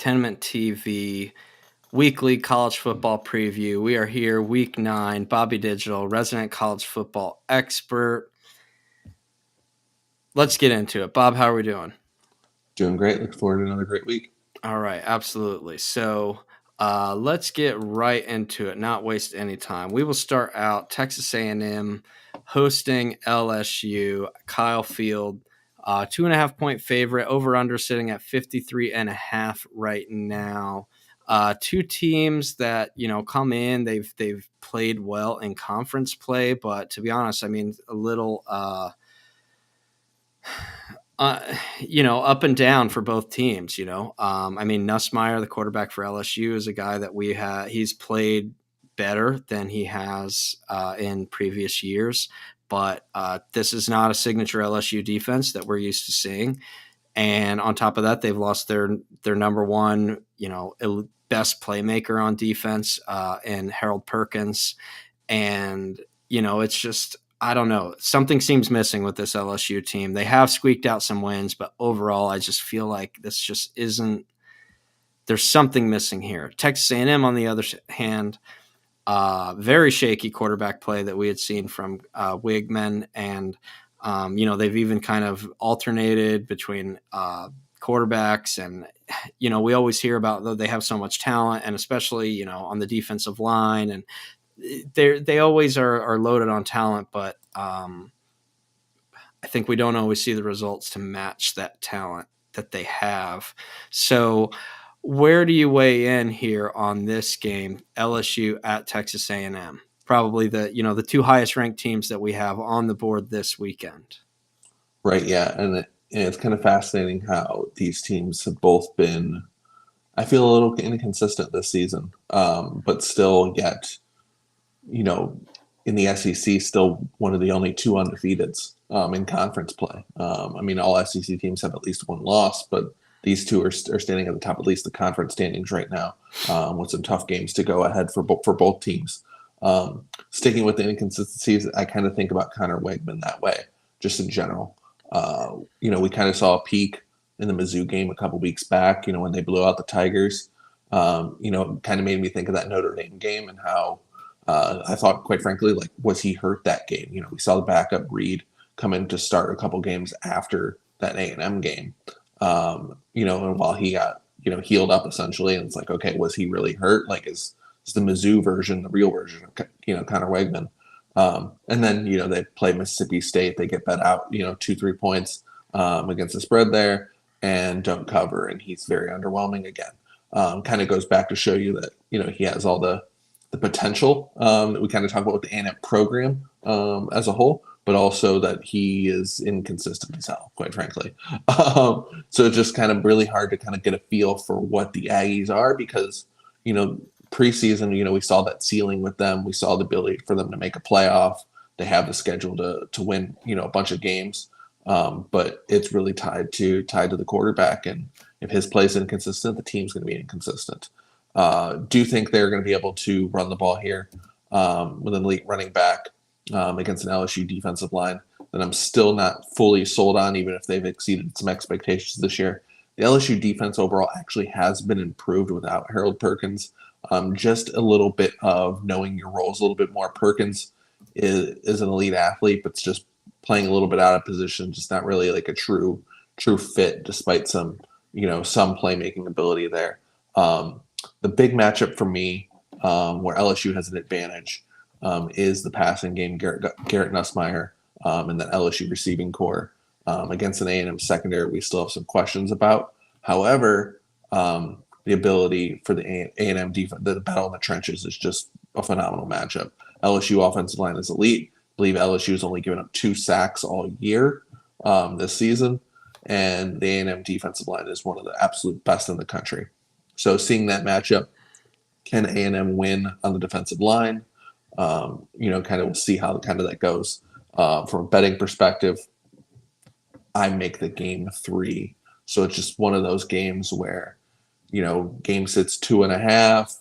TENAMINT TV weekly college football preview. We are here, week 9. Bobby Digital, resident college football expert. Let's get into it. Bob, how are we doing? Doing great. Look forward to another great week. All right, absolutely. So let's get right into it, not waste any time. We will start out Texas A&M hosting LSU, Kyle Field. 2.5-point favorite, over-under sitting at 53.5 right now. Two teams that come in, they've played well in conference play, but to be honest, I mean a little up and down for both teams. I mean Nussmeier, the quarterback for LSU, is a guy that he's played better than he has in previous years. But this is not a signature LSU defense that we're used to seeing. And on top of that, they've lost their number one, best playmaker on defense in Harold Perkins. And, it's just, I don't know. Something seems missing with this LSU team. They have squeaked out some wins, but overall, I just feel like this just isn't – there's something missing here. Texas A&M, on the other hand – very shaky quarterback play that we had seen from Wigman, and they've even kind of alternated between quarterbacks, and we always hear about though they have so much talent, and especially on the defensive line, and they always are loaded on talent, but I think we don't always see the results to match that talent that they have. So where do you weigh in here on this game, LSU at Texas A&M? Probably the two highest ranked teams that we have on the board this weekend. Right, yeah, and it's kind of fascinating how these teams have both been, I feel, a little inconsistent this season, but still yet, in the SEC, still one of the only two undefeateds in conference play. I mean, all SEC teams have at least one loss, but these two are standing at the top, at least the conference standings right now, with some tough games to go ahead for both teams. Sticking with the inconsistencies, I kind of think about Connor Wegman that way, just in general. We kind of saw a peak in the Mizzou game a couple weeks back, when they blew out the Tigers. It kind of made me think of that Notre Dame game and how I thought, quite frankly, like, was he hurt that game? We saw the backup Reed come in to start a couple games after that A&M game. And while he got, healed up essentially, and it's like, okay, was he really hurt? Like, is the Mizzou version the real version of, Connor Wegman? And then, they play Mississippi State. They get bet out, 2-3 points against the spread there and don't cover. And he's very underwhelming again. Kind of goes back to show you that, he has all the potential that we kind of talk about with the A&M program as a whole, but also that he is inconsistent as hell, quite frankly. So it's just kind of really hard to kind of get a feel for what the Aggies are because, preseason, we saw that ceiling with them. We saw the ability for them to make a playoff. They have the schedule to win, a bunch of games. But it's really tied to the quarterback. And if his play is inconsistent, the team's going to be inconsistent. Do you think they're going to be able to run the ball here with an elite running back against an LSU defensive line that I'm still not fully sold on, even if they've exceeded some expectations this year? The LSU defense overall actually has been improved without Harold Perkins. Just a little bit of knowing your roles a little bit more. Perkins is an elite athlete, but it's just playing a little bit out of position, just not really like a true fit, despite some playmaking ability there. The big matchup for me, where LSU has an advantage, is the passing game. Garrett Nussmeier and the LSU receiving core against an A&M secondary we still have some questions about. However, the ability for the A&M defense, the battle in the trenches, is just a phenomenal matchup. LSU offensive line is elite. I believe LSU has only given up 2 sacks all year this season, and the A&M defensive line is one of the absolute best in the country. So seeing that matchup, can A&M win on the defensive line? Kind of we'll see how kind of that goes. From a betting perspective, I make the game 3. So it's just one of those games where, game sits 2.5,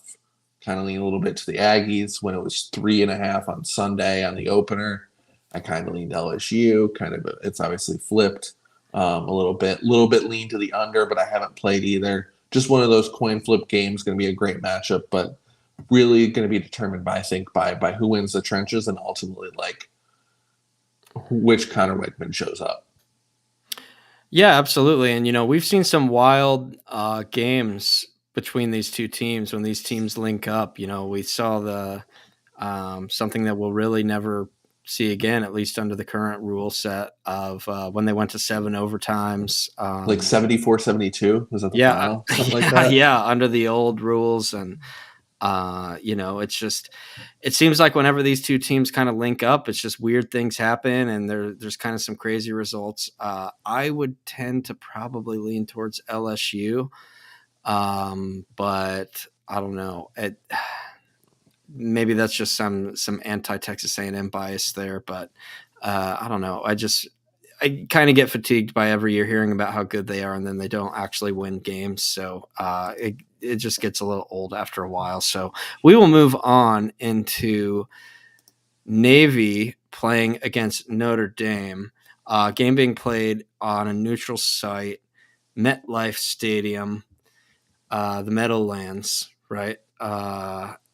kind of lean a little bit to the Aggies. When it was 3.5 on Sunday on the opener, I kind of leaned LSU. It's obviously flipped a little bit lean to the under, but I haven't played either. just one of those coin flip games, going to be a great matchup, but really going to be determined by, I think, by who wins the trenches and ultimately like which Connor Wickman shows up. Yeah, absolutely. And, we've seen some wild games between these two teams when these teams link up. We saw something that we'll really never see again, at least under the current rule set of when they went to 7 overtimes. Like 74-72 was that the Yeah, final? Something like yeah, that? yeah, under the old rules. And, it seems like whenever these two teams kind of link up, it's just weird things happen and there's kind of some crazy results. I would tend to probably lean towards LSU, but I don't know. Maybe that's just some anti-Texas A&M bias there, but I don't know. I kind of get fatigued by every year hearing about how good they are, and then they don't actually win games. So it just gets a little old after a while. So we will move on into Navy playing against Notre Dame. Game being played on a neutral site, MetLife Stadium, the Meadowlands, right?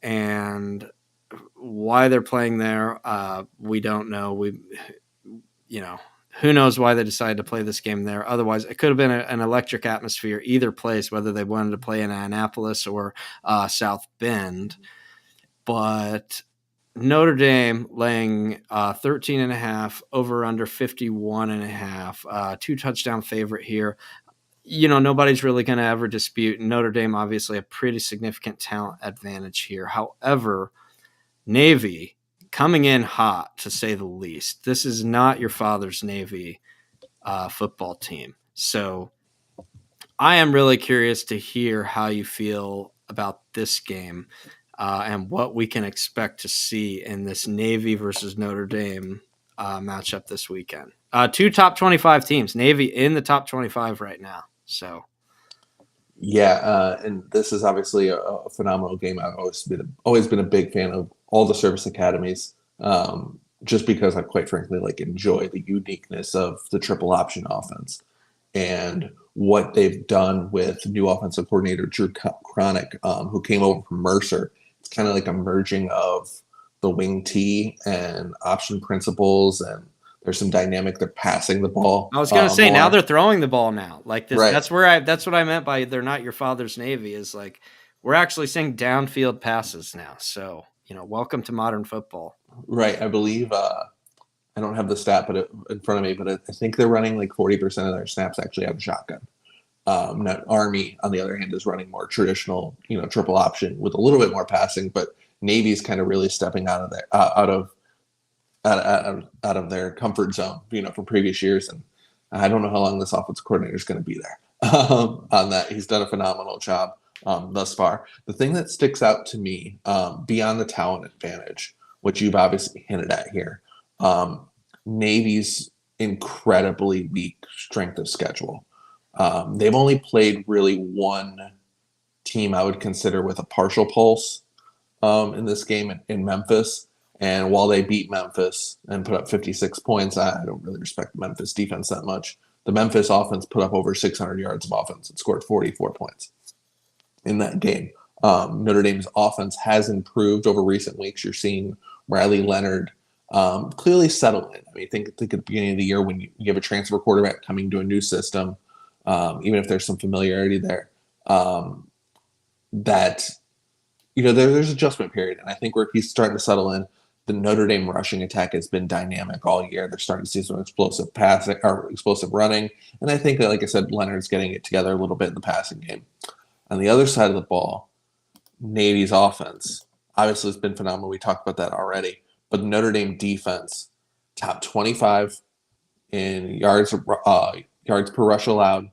And why they're playing there, we don't know. Who knows why they decided to play this game there. Otherwise, it could have been an electric atmosphere either place, whether they wanted to play in Annapolis or South Bend. But Notre Dame laying 13.5, over under 51.5, 2-touchdown favorite here. Nobody's really going to ever dispute Notre Dame, obviously a pretty significant talent advantage here. However, Navy coming in hot, to say the least. This is not your father's Navy football team. So I am really curious to hear how you feel about this game and what we can expect to see in this Navy versus Notre Dame matchup this weekend. Two top 25 teams, Navy in the top 25 right now. So, Yeah, and this is obviously a phenomenal game. I've always been a big fan of all the service academies, just because I quite frankly like enjoy the uniqueness of the triple option offense and what they've done with new offensive coordinator Drew Cronick, who came over from Mercer. It's kind of like a merging of the wing T and option principles, and there's some dynamic. They're passing the ball. I was going to say, now More. they're throwing the ball now. Like this, Right. that's what I meant by they're not your father's Navy, is like we're actually seeing downfield passes now. So, welcome to modern football. Right. I believe I don't have the stat in front of me, but I think they're running like 40% of their snaps actually out of shotgun. Now Army, on the other hand, is running more traditional, triple option with a little bit more passing, but Navy's kind of really stepping out of their comfort zone, from previous years. And I don't know how long this offensive coordinator is going to be there on that. He's done a phenomenal job thus far. The thing that sticks out to me beyond the talent advantage, which you've obviously hinted at here, Navy's incredibly weak strength of schedule. They've only played really one team I would consider with a partial pulse in this game in Memphis. And while they beat Memphis and put up 56 points, I don't really respect the Memphis defense that much. The Memphis offense put up over 600 yards of offense and scored 44 points in that game. Notre Dame's offense has improved over recent weeks. You're seeing Riley Leonard clearly settle in. I mean, think at the beginning of the year when you have a transfer quarterback coming to a new system, even if there's some familiarity there, that there's adjustment period, and I think where he's starting to settle in. The Notre Dame rushing attack has been dynamic all year. They're starting to see some explosive passing or explosive running, and I think that, like I said, Leonard's getting it together a little bit in the passing game. On the other side of the ball, Navy's offense obviously has been phenomenal. We talked about that already, but the Notre Dame defense, top 25 in yards per rush allowed,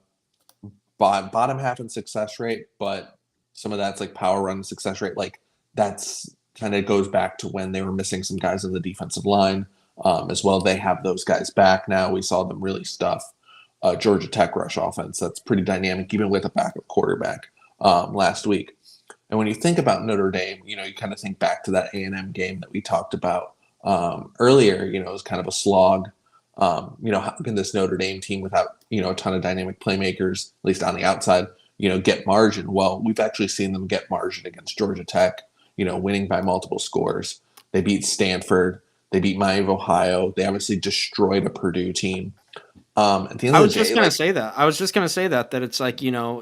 bottom half in success rate, but some of that's like power run success rate. Like that's kind of goes back to when they were missing some guys in the defensive line as well. They have those guys back now. We saw them really stuff Georgia Tech rush offense. That's pretty dynamic, even with a backup quarterback last week. And when you think about Notre Dame, you kind of think back to that A&M game that we talked about earlier. It was kind of a slog. How can this Notre Dame team without, a ton of dynamic playmakers, at least on the outside, get margin. Well, we've actually seen them get margin against Georgia Tech, winning by multiple scores. They beat Stanford. They beat Miami of Ohio. They obviously destroyed a Purdue team. At the end I of was the just day, gonna like, say that. I was just gonna say that it's like,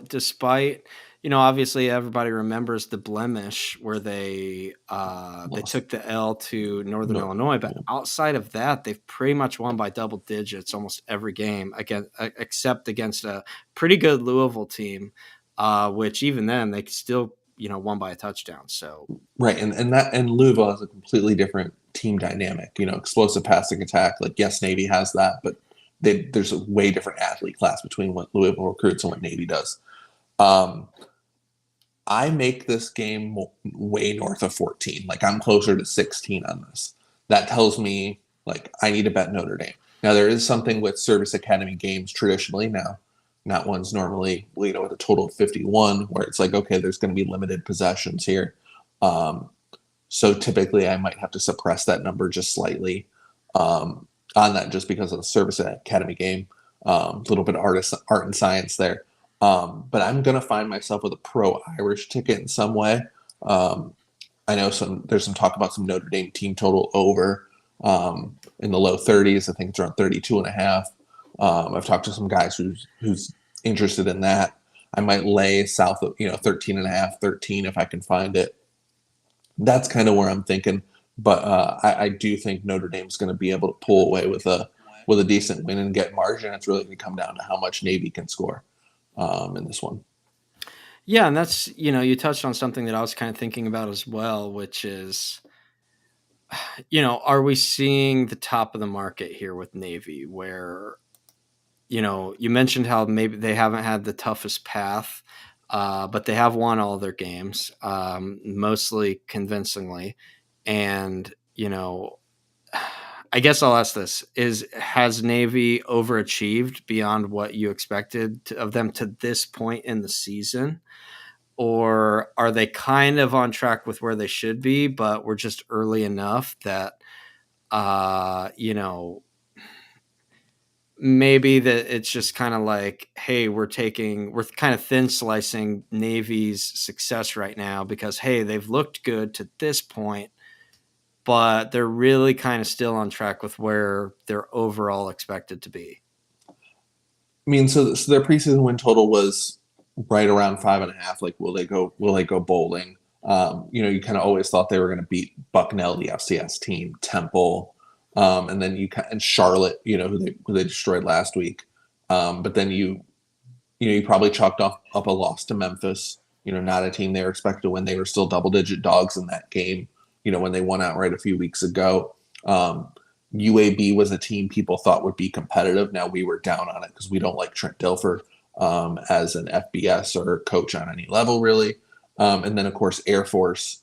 despite, obviously everybody remembers the blemish where they lost. took the L to Northern No, Illinois, but yeah. outside of that, they've pretty much won by double digits almost every game again, except against a pretty good Louisville team, which even then they still, won by a touchdown. So Right, and Louisville has a completely different team dynamic. Explosive passing attack. Like, yes, Navy has that, but there's a way different athlete class between what Louisville recruits and what Navy does. Um, I make this game way north of 14. Like, I'm closer to 16 on this. That tells me, like, I need to bet Notre Dame. Now, there is something with Service Academy games traditionally now. Not one's normally, with a total of 51, where it's like, okay, there's going to be limited possessions here. Um, so typically I might have to suppress that number just slightly on that just because of the Service Academy game. A little bit of art and science there. But I'm going to find myself with a pro Irish ticket in some way. Um, I know there's some talk about some Notre Dame team total over in the low 30s. I think it's around 32 and a half. I've talked to some guys who's interested in that. I might lay south of 13 and a half, 13 if I can find it. That's kind of where I'm thinking. But I do think Notre Dame's going to be able to pull away with a decent win and get margin. It's really going to come down to how much Navy can score in this one. yeah, and that's, you touched on something that I was kind of thinking about as well, which is, are we seeing the top of the market here with Navy where, you mentioned how maybe they haven't had the toughest path, but they have won all their games, mostly convincingly. And, I guess I'll ask this has Navy overachieved beyond what you expected of them to this point in the season? Or are they kind of on track with where they should be, but we're just early enough that, uh, you know, maybe that it's just kind of like, hey, we're kind of thin slicing Navy's success right now because, hey, they've looked good to this point, but they're really kind of still on track with where they're overall expected to be. I mean, so their preseason win total was right around 5.5. Like, will they go? Will they go bowling? You kind of always thought they were going to beat Bucknell, the FCS team, Temple, and then and Charlotte, who they destroyed last week. But then you probably chalked up a loss to Memphis. Not a team they were expected to win. They were still double-digit dogs in that game. When they won outright a few weeks ago. UAB was a team people thought would be competitive. Now we were down on it because we don't like Trent Dilfer as an FBS or coach on any level, really. And then, of course, Air Force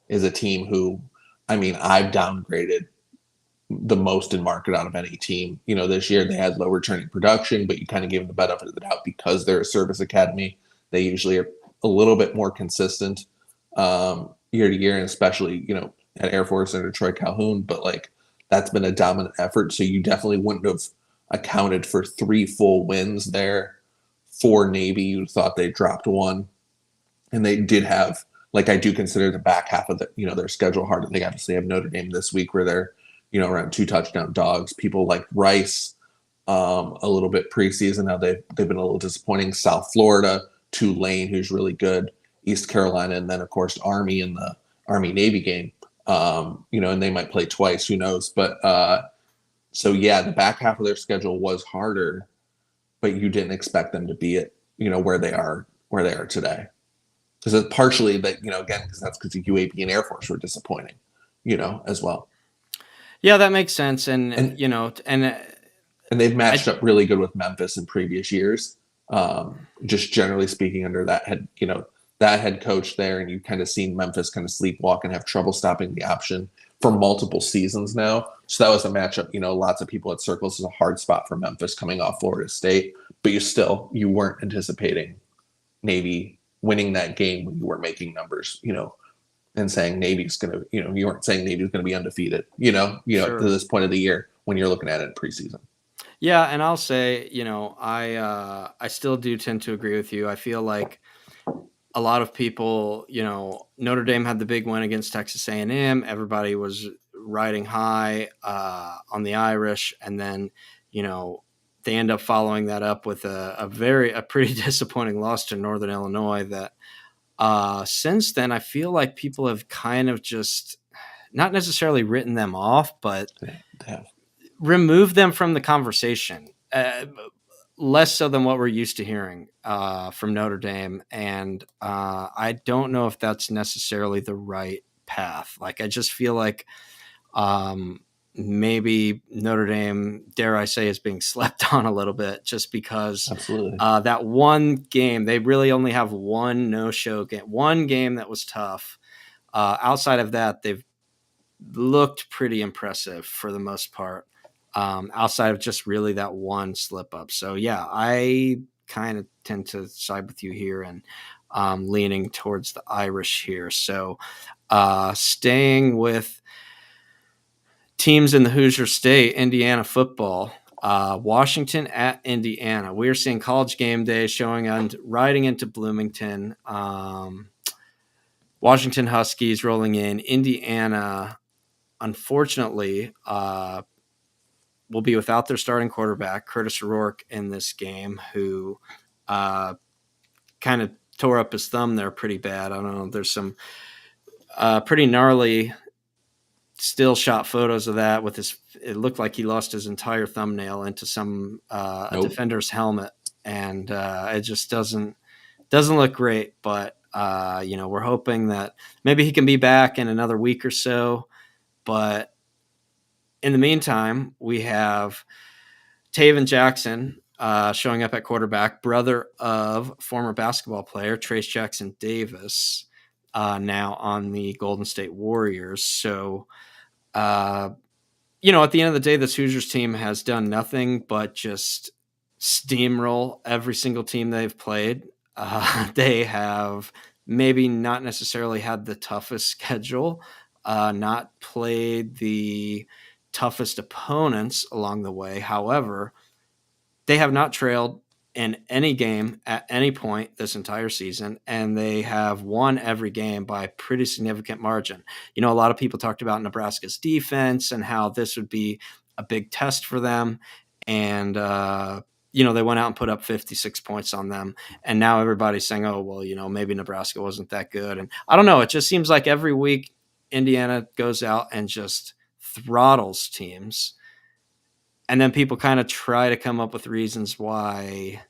is a team who, I mean, I've downgraded the most in market out of any team. This year they had low returning production, but you kind of give them the benefit of the doubt because they're a service academy. They usually are a little bit more consistent year to year, and especially, at Air Force under Troy Calhoun. But like, that's been a dominant effort. So you definitely wouldn't have accounted for 3 full wins there for Navy. You thought they dropped one, and they did have, like, I do consider the back half of their schedule hard. They obviously have Notre Dame this week where they're, around 2 touchdown dogs. People like Rice a little bit preseason. Now they've been a little disappointing. South Florida, Tulane, who's really good, East Carolina, and then of course Army in the Army Navy game. And they might play twice, who knows? But so yeah, the back half of their schedule was harder, but you didn't expect them to be at where they are today. Because it's partially that again because that's because the UAB and Air Force were disappointing, as well. Yeah, that makes sense. And, And and and they've matched I, up really good with Memphis in previous years. Just generally speaking, under that head coach there, and you've kind of seen Memphis kind of sleepwalk and have trouble stopping the option for multiple seasons now. So that was a matchup. Lots of people had circles as a hard spot for Memphis coming off Florida State, but you weren't anticipating Navy winning that game when you were making numbers. And saying Navy's going to, you weren't saying Navy's going to be undefeated. To sure. this point of the year when you're looking at it in preseason. Yeah, and I'll say, I still do tend to agree with you. I feel like a lot of people, Notre Dame had the big win against Texas A&M. Everybody was riding high on the Irish, and then you know they end up following that up with a pretty disappointing loss to Northern Illinois. That since then, I feel like people have kind of just not necessarily written them off, but They have. removed them from the conversation. Less so than what we're used to hearing from Notre Dame. And I don't know if that's necessarily the right path. Like, I just feel like um, maybe Notre Dame, dare I say, is being slept on a little bit just because Absolutely. that one game, they really only have one no show game, one game that was tough. Outside of that, they've looked pretty impressive for the most part, outside of just really that one slip up. So, yeah, I kind of tend to side with you here and leaning towards the Irish here. So, staying with teams in the Hoosier State, Indiana football. Washington at Indiana. We're seeing College Game Day showing on riding into Bloomington. Washington Huskies rolling in. Indiana, unfortunately, will be without their starting quarterback, Curtis Rourke, in this game, who uh, kind of tore up his thumb there pretty bad. I don't know. There's some pretty gnarly still shot photos of that with his. It looked like he lost his entire thumbnail into some a Nope. defender's helmet, and it just doesn't look great. But we're hoping that maybe he can be back in another week or so. But in the meantime, we have Taven Jackson showing up at quarterback, brother of former basketball player Trace Jackson Davis, now on the Golden State Warriors. So, uh, at the end of the day, this Hoosiers team has done nothing but just steamroll every single team they've played. They have maybe not necessarily had the toughest schedule, not played the toughest opponents along the way. However, they have not trailed in any game at any point this entire season, and they have won every game by a pretty significant margin. A lot of people talked about Nebraska's defense and how this would be a big test for them. And, they went out and put up 56 points on them. And now everybody's saying, oh, well, maybe Nebraska wasn't that good. And I don't know. It just seems like every week Indiana goes out and just throttles teams, and then people kind of try to come up with reasons why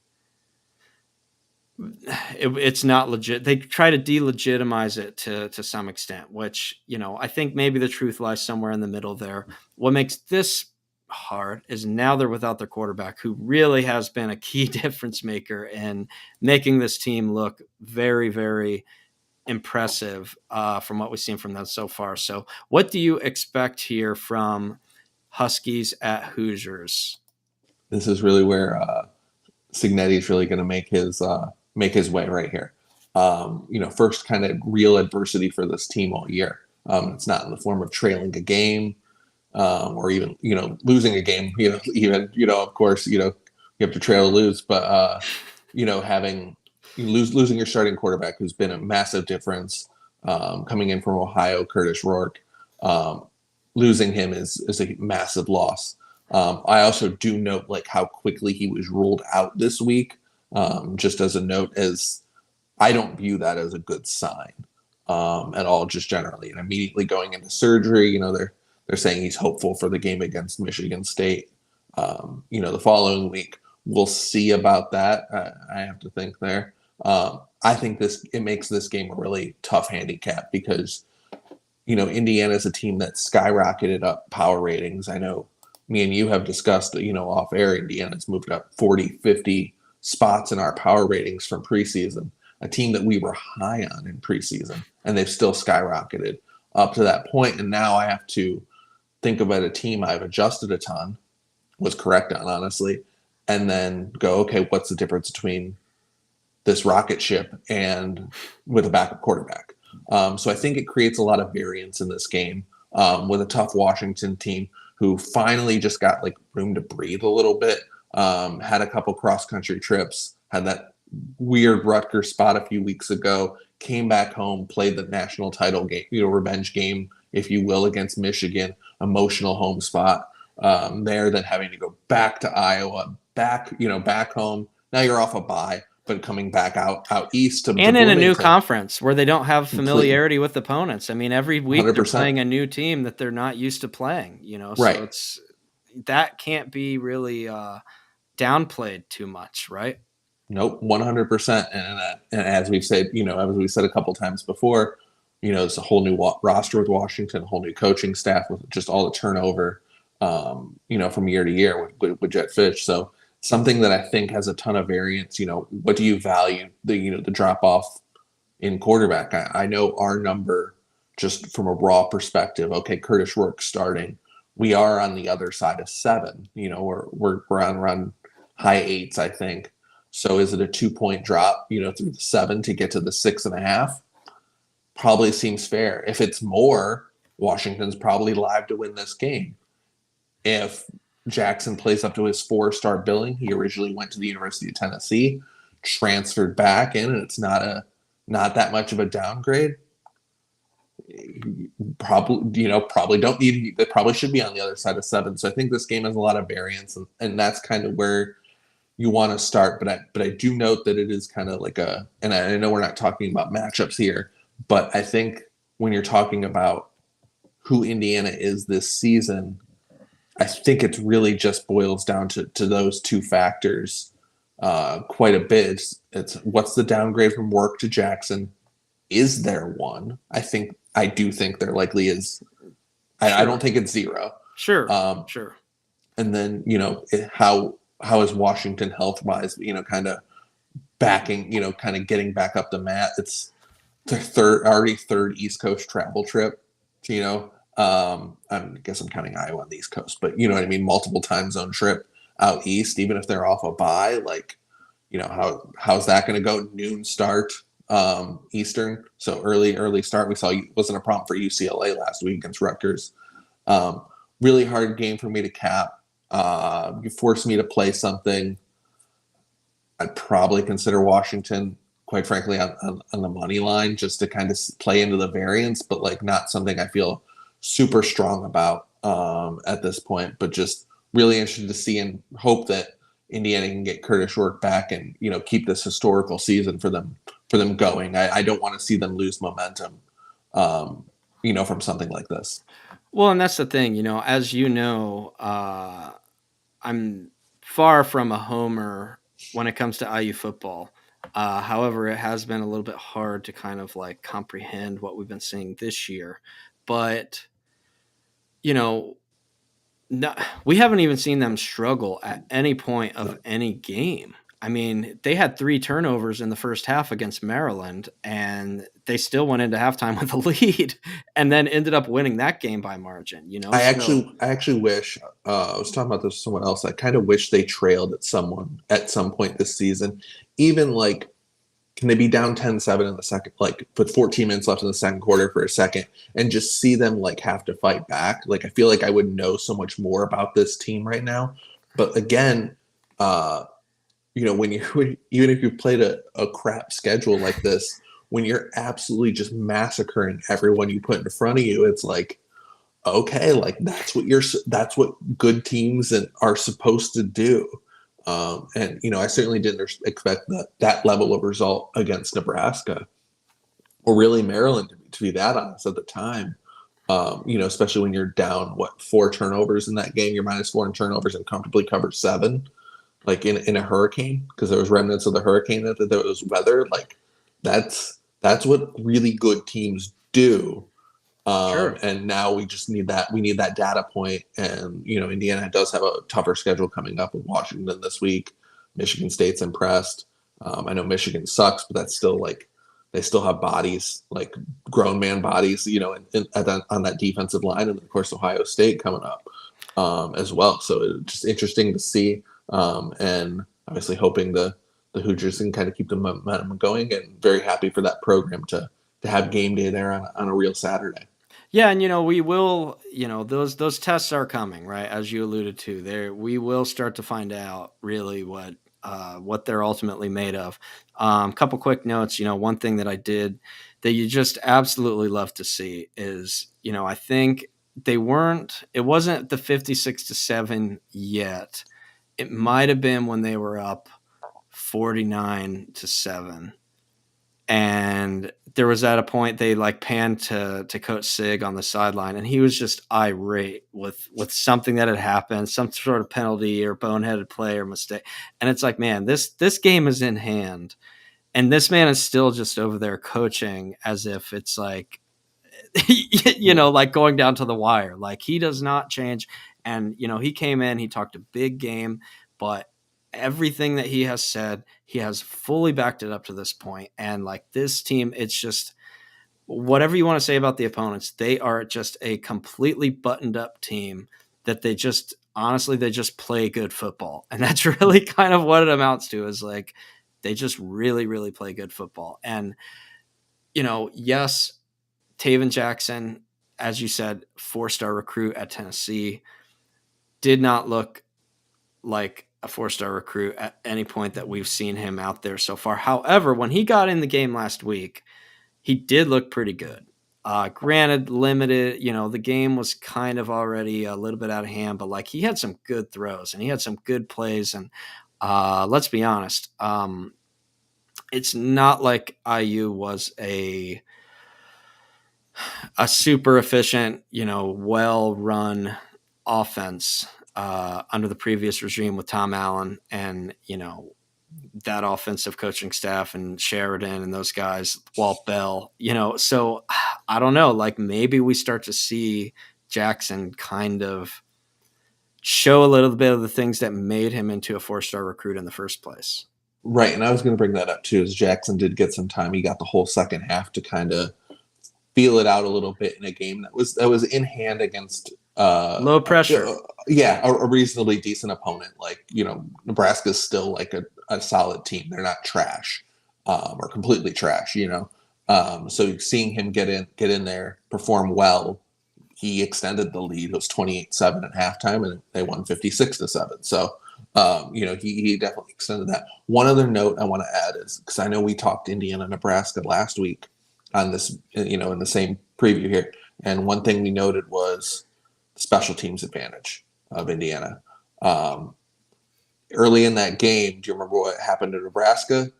it's not legit. They try to delegitimize it to some extent, which I think maybe the truth lies somewhere in the middle there. What makes this hard is now they're without their quarterback, who really has been a key difference maker in making this team look very, very impressive from what we've seen from them so far. So, what do you expect here from Huskies at Hoosiers? This is really where Signetti's really going to make his way right here. First kind of real adversity for this team all year. It's not in the form of trailing a game or even losing a game. Of course you have to trail or lose, but having losing your starting quarterback who's been a massive difference coming in from Ohio, Curtis Rourke. Losing him is a massive loss. I also do note like how quickly he was ruled out this week. Just as a note, as I don't view that as a good sign at all, just generally. And immediately going into surgery, they're saying he's hopeful for the game against Michigan State. The following week, we'll see about that. I have to think there. I think it makes this game a really tough handicap because Indiana is a team that skyrocketed up power ratings. I know me and you have discussed, off air, Indiana's moved up 40, 50 spots in our power ratings from preseason, a team that we were high on in preseason, and they've still skyrocketed up to that point. And now I have to think about a team I've adjusted a ton, was correct on, honestly, and then go, okay, what's the difference between this rocket ship and with a backup quarterback? So I think it creates a lot of variance in this game with a tough Washington team who finally just got like room to breathe a little bit. Had a couple cross country trips, had that weird Rutgers spot a few weeks ago, came back home, played the national title game, revenge game, if you will, against Michigan, emotional home spot there, then having to go back to Iowa, back home. Now you're off a bye, but coming back out east to And in a new Bloomington, conference where they don't have completely, familiarity with opponents. I mean, every week they're 100%. playing a new team that they're not used to playing, so Right. that can't be really downplayed too much, right? Nope, 100%. And as we've said, as we said a couple times before, it's a whole new roster with Washington, a whole new coaching staff with just all the turnover, from year to year with Jet Fish. So something that I think has a ton of variance. What do you value the drop off in quarterback? I know our number, just from a raw perspective. Okay, Curtis Rourke starting. We are on the other side of 7. We're on around high 8s, I think. So is it a 2-point drop, through the 7 to get to the 6.5? Probably seems fair. If it's more, Washington's probably live to win this game. If Jackson plays up to his 4-star billing, he originally went to the University of Tennessee, transferred back in, and it's not that much of a downgrade. Probably don't need. They probably should be on the other side of 7. So I think this game has a lot of variance, and that's kind of where you want to start. But I do note that it is kind of like and I know we're not talking about matchups here, but I think when you're talking about who Indiana is this season, I think it really just boils down to those two factors quite a bit. It's what's the downgrade from Work to Jackson? Is there one? I do think there likely is. I don't think it's 0. Sure. Sure. And then, how is Washington health wise, kind of backing, kind of getting back up the mat. It's their third East Coast travel trip, I guess I'm counting Iowa on the East Coast, but you know what I mean? Multiple time zone trip out East, even if they're off a bye, like, how's that going to go? Noon start, Eastern. So early start. We saw wasn't a problem for UCLA last week against Rutgers. Really hard game for me to cap. You force me to play something. I'd probably consider Washington, quite frankly, on the money line, just to kind of play into the variance, but like not something I feel super strong about at this point. But just really interested to see and hope that Indiana can get Curtis Rourke back and keep this historical season for them going. I don't want to see them lose momentum, from something like this. Well, and that's the thing, as I'm far from a homer when it comes to IU football. However, it has been a little bit hard to kind of like comprehend what we've been seeing this year. But, no, we haven't even seen them struggle at any point of any game. I mean, they had 3 turnovers in the first half against Maryland, and they still went into halftime with a lead, and then ended up winning that game by margin. I actually wish I was talking about this with someone else. I kind of wish they trailed at some point this season. Even like, can they be down 10-7 in the second, like put 14 minutes left in the second quarter for a second, and just see them like have to fight back? Like, I feel like I would know so much more about this team right now. But again, when even if you played a crap schedule like this, when you're absolutely just massacring everyone you put in front of you, it's like, okay, like that's what good teams are supposed to do. And I certainly didn't expect that level of result against Nebraska or really Maryland, to be that honest at the time. Especially when you're down 4 turnovers in that game, you're -4 in turnovers and comfortably cover 7. Like in a hurricane, because there was remnants of the hurricane that there was weather. Like that's what really good teams do. Sure. And now we just need that. We need that data point. And Indiana does have a tougher schedule coming up with Washington this week. Michigan State's impressed. I know Michigan sucks, but that's still like they still have bodies, like grown man bodies, on that defensive line, and of course Ohio State coming up as well. So it's just interesting to see. And obviously hoping the Hoosiers can kind of keep the momentum going, and very happy for that program to have game day there on a real Saturday. Yeah, and we will, those tests are coming, right? As you alluded to, there we will start to find out really what they're ultimately made of. Couple quick notes. One thing that I did that you just absolutely love to see is, I think they weren't. It wasn't the 56-7 yet. It might have been when they were up 49-7, and there was at a point they like panned to Coach Sig on the sideline, and he was just irate with something that had happened, some sort of penalty or boneheaded play or mistake. And it's like, man, this game is in hand, and this man is still just over there coaching as if it's like Yeah. like going down to the wire. Like, he does not change. And, he came in, he talked a big game, but everything that he has said, he has fully backed it up to this point. And like this team, it's just whatever you want to say about the opponents, they are just a completely buttoned up team that they just honestly, they just play good football. And that's really kind of what it amounts to, is like they just really, really play good football. And, yes, Taven Jackson, as you said, 4-star recruit at Tennessee, did not look like a 4-star recruit at any point that we've seen him out there so far. However, when he got in the game last week, he did look pretty good. Granted, limited, the game was kind of already a little bit out of hand, but like he had some good throws and he had some good plays. And let's be honest, it's not like IU was a super efficient, well run offense under the previous regime with Tom Allen and, that offensive coaching staff and Sheridan and those guys, Walt Bell, so I don't know, like maybe we start to see Jackson kind of show a little bit of the things that made him into a 4-star recruit in the first place. Right, and I was going to bring that up too. As Jackson did get some time, he got the whole second half to kind of feel it out a little bit in a game that was in hand against Low pressure. yeah, a reasonably decent opponent. Like, Nebraska's still like a solid team. They're not trash, or completely trash. So seeing him get in there, perform well, he extended the lead. It was 28-7 at halftime, and they won 56-7. So, he definitely extended that. One other note I want to add is, because I know we talked Indiana, Nebraska last week on this, in the same preview here, and one thing we noted was the special teams advantage of Indiana. Early in that game, do you remember what happened to Nebraska?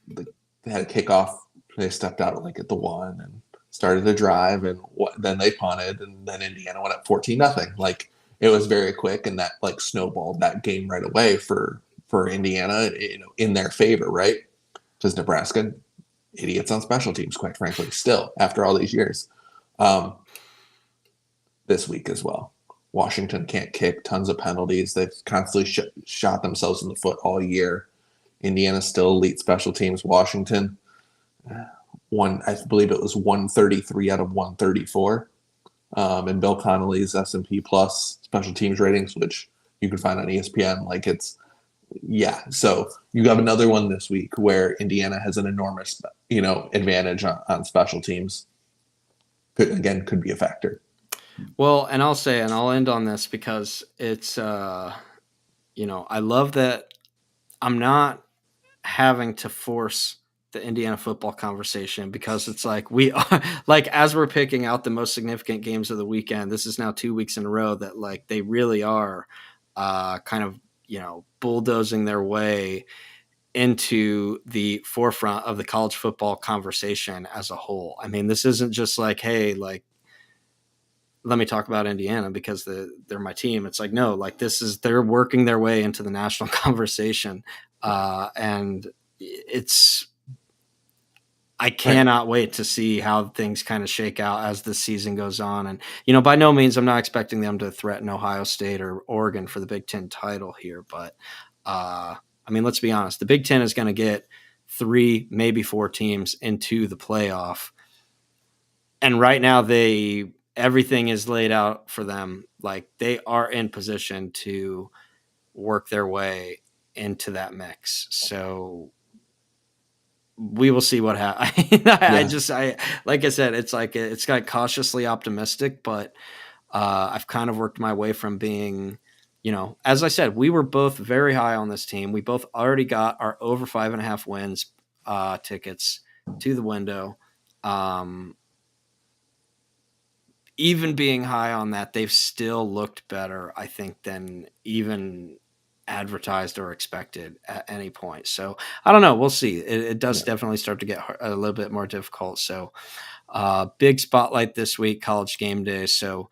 They had a kickoff. They stepped out like at the 1 and started to drive, and then they punted, and then Indiana went up 14-0. Like, it was very quick, and that like snowballed that game right away for Indiana, in their favor, right? Because Nebraska, idiots on special teams, quite frankly, still after all these years. Um, this week as well, Washington can't kick, tons of penalties. They've constantly shot themselves in the foot all year. Indiana still elite special teams. Washington, I believe it was 133 out of 134. And Bill Connolly's S&P Plus special teams ratings, which you can find on ESPN. Like, it's, yeah. So you have another one this week where Indiana has an enormous, advantage on special teams. Could be a factor. Well, and I'll say, and I'll end on this because it's, I love that I'm not having to force the Indiana football conversation, because it's like we are like, as we're picking out the most significant games of the weekend, this is now 2 weeks in a row that like they really are kind of, bulldozing their way into the forefront of the college football conversation as a whole. I mean, this isn't just like, hey, like, let me talk about Indiana because they're my team. It's like, no, like they're working their way into the national conversation. And it's, I Right. cannot wait to see how things kind of shake out as the season goes on. And, by no means I'm not expecting them to threaten Ohio State or Oregon for the Big Ten title here. But, I mean, let's be honest. The Big Ten is going to get 3, maybe 4 teams into the playoff. And right now everything is laid out for them. Like, they are in position to work their way into that mix. So we will see what happens. Yeah, Like I said, it's like cautiously optimistic, but I've kind of worked my way from being, as I said, we were both very high on this team. We both already got our over 5.5 wins tickets to the window. Um, Even being high on that, they've still looked better, I think, than even advertised or expected at any point. So I don't know. We'll see. It does yeah. definitely start to get a little bit more difficult. So big spotlight this week, college game day. So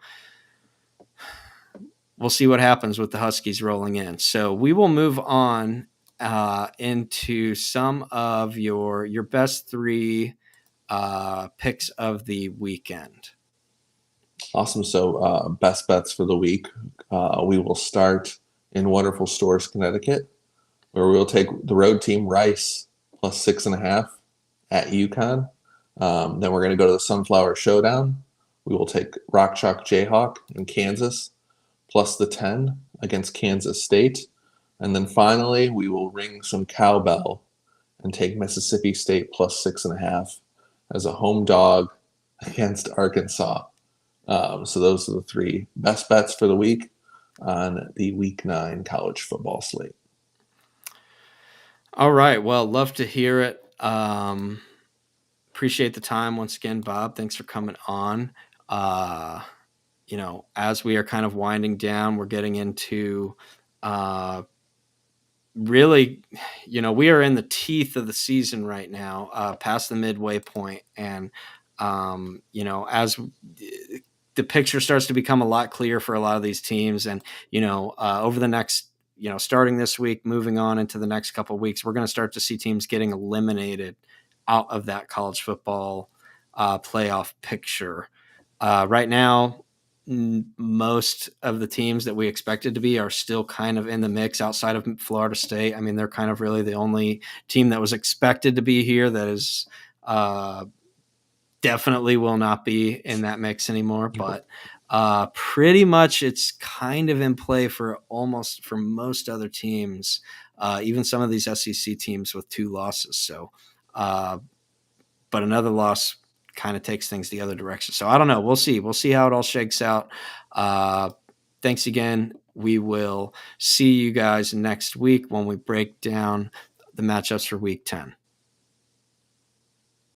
we'll see what happens with the Huskies rolling in. So we will move on into some of your best three picks of the weekend. Awesome. So, best bets for the week. We will start in wonderful Stores, Connecticut, where we'll take the road team Rice plus 6.5 at UConn. Then we're going to go to the Sunflower Showdown. We will take Rock Chalk Jayhawk in Kansas plus the 10 against Kansas State. And then finally, we will ring some cowbell and take Mississippi State plus 6.5 as a home dog against Arkansas. So those are the three best bets for the week on the Week 9 college football slate. All right. Well, love to hear it. Appreciate the time once again, Bob. Thanks for coming on. As we are kind of winding down, we're getting into really, we are in the teeth of the season right now, past the midway point, and as the picture starts to become a lot clearer for a lot of these teams, and over the next, starting this week, moving on into the next couple of weeks, we're going to start to see teams getting eliminated out of that college football playoff picture. Right now, most of the teams that we expected to be are still kind of in the mix outside of Florida State. I mean, they're kind of really the only team that was expected to be here that is definitely will not be in that mix anymore. But pretty much it's kind of in play for most other teams, even some of these SEC teams with 2 losses. So, but another loss kind of takes things the other direction. So I don't know. We'll see. We'll see how it all shakes out. Thanks again. We will see you guys next week when we break down the matchups for week 10.